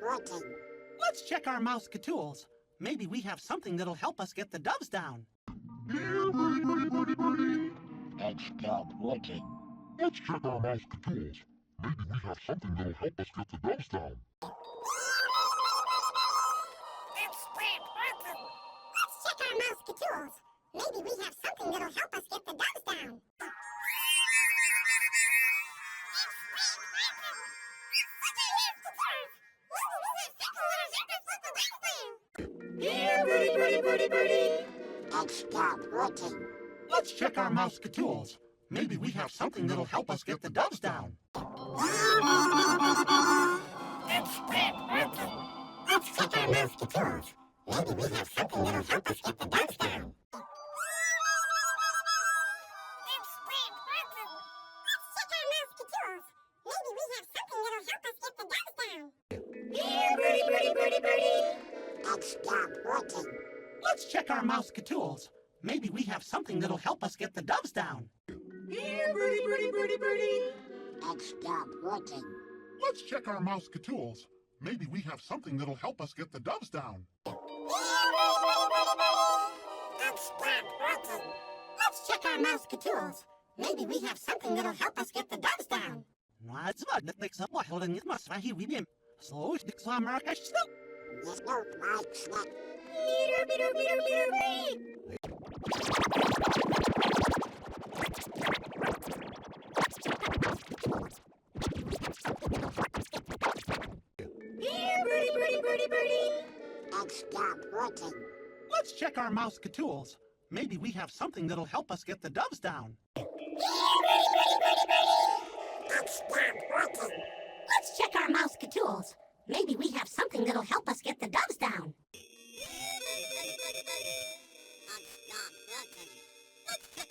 working. Let's check our mouse tools. Maybe we have something that'll help us get the doves down. Here, birdie. It's stopped working. Let's check our mouse tools. Maybe we have something that'll help us get the doves down. It's stopped working. Let's check our mouse tools. Maybe we have something that'll help us get the doves down. Here, birdie. It's stopped working. Let's check our mouse tools. Maybe we have something that'll help us get the doves down. It's stopped working. Let's check our mouse tools. Maybe we have something that'll help us get the doves down. It's stopped working. Let's check our mouse tools. Maybe we have something that'll help us get the doves down. Here, birdie. It's stopped working. Let's check our mouse tools. Maybe we have something that'll help us get the doves down. Here, birdie. It's stopped working. Let's check our mouse tools. Maybe we have something that'll help us get the doves down. It's stopped working. Let's check our mouse tools. Maybe we have something that'll help us get the doves down. It's ładne, tak samo holding it must be wiem. So, it's a Marrakesh snow. There's no like snack. Here, birdie. It's stopped working. Let's check our mouse tools. Maybe we have something that'll help us get the doves down. It's stopped working. Let's check our mouse tools. Maybe we have something that'll help us get the doves down. It's stopped working. Let's check our mouse tools. Maybe we have something that'll help us get the doves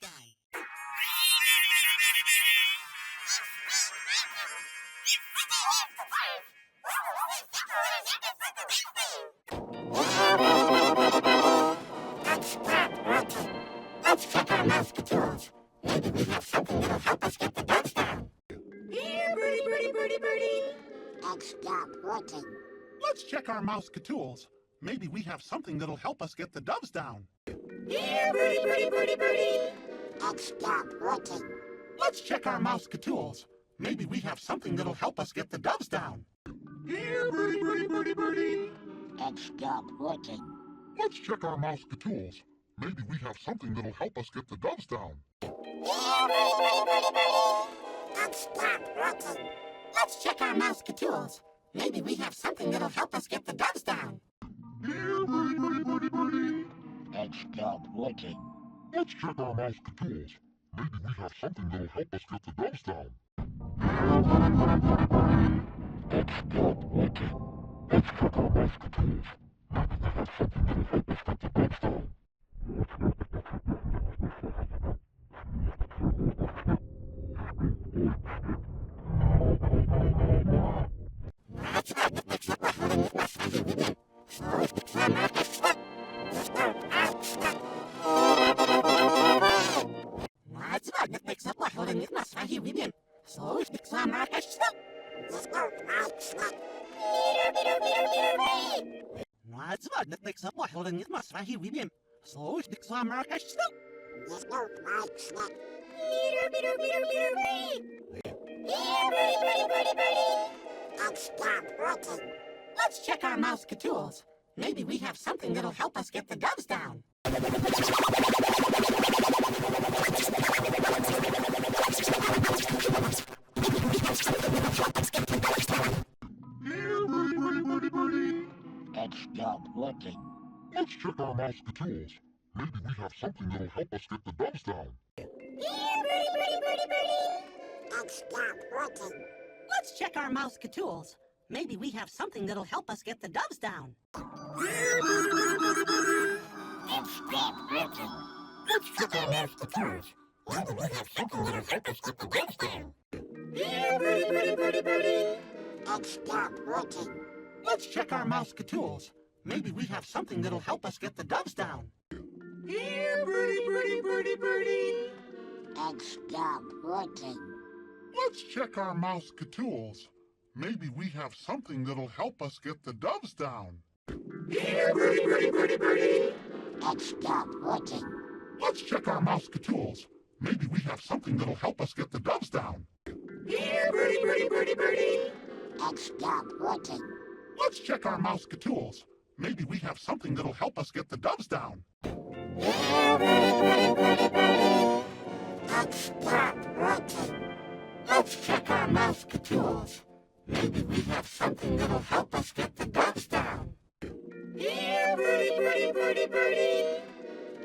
down. It's stopped working. Let's check our mouse tools. Maybe we have something that'll help us get the doves down. Here, birdie. It's stopped working. Let's check our mouse tools. Maybe we have something that'll help us get the doves down. Here, birdie. It's stopped working. Let's check our mouse tools. Maybe we have something that'll help us get the doves down. Here, birdie. It's stopped working. Let's check our mouse tools. Maybe we have something that'll help us get the doves down. It's stopped working. Let's check our mouse tools. Maybe we have something that'll help us get the doves down. Here, birdie. It's stopped working. Let's check our mouse tools. Maybe we have something that'll help us get the doves down. It's stopped working. Let's check our mouse tools. Maybe we have something that'll help us get the doves down. It's ładne, tak samo holding it must be wiem. So, it's a Marrakesh snow. There's no like snack. It's ładne, tak samo holding it must be wiem. So, it's a Marrakesh snow. There's no like snack. It's stopped working. Let's check our mouse tools. Maybe we have something that'll help us get the doves down. Here, birdie. It's stopped working. Let's check our mouse tools. Maybe we have something that'll help us get the doves down. It's stopped working. Let's check our mouse tools. Maybe we have something that'll help us get the doves down. It's stopped working. Let's check our mouse tools. Maybe we have something that'll help us get the doves down. Here, birdie. It's stopped working. Let's check our mouse tools. Maybe we have something that'll help us get the doves down. Here, birdie. It's not working. Let's check our Mouse-Catools. Maybe we have something that'll help us get the doves down. Here, birdie, birdie, birdie, birdie. It's not working. Let's check our Mouse-Catools. Maybe we have something that'll help us get the doves down. Here, birdie, birdie, birdie, birdie. It's not working. Let's check our Mouse-Catools. Maybe we have something that'll help us get the doves down. It's not working. Let's check our Mouse-Catools. Maybe we have something that'll help us get the doves down. Here, birdie, birdie, birdie, birdie.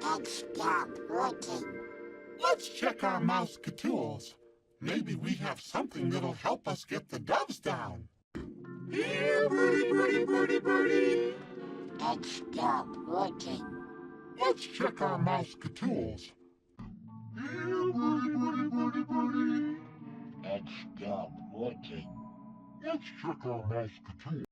It's not working. Let's check our Mouse-Catools. Maybe we have something that'll help us get the doves down. Here, birdie, birdie, birdie, birdie. It's not working. Let's check our Mouse-Catools. Here, birdie, birdie, birdie, birdie. It's not working. Let's check our Mouse-Catools.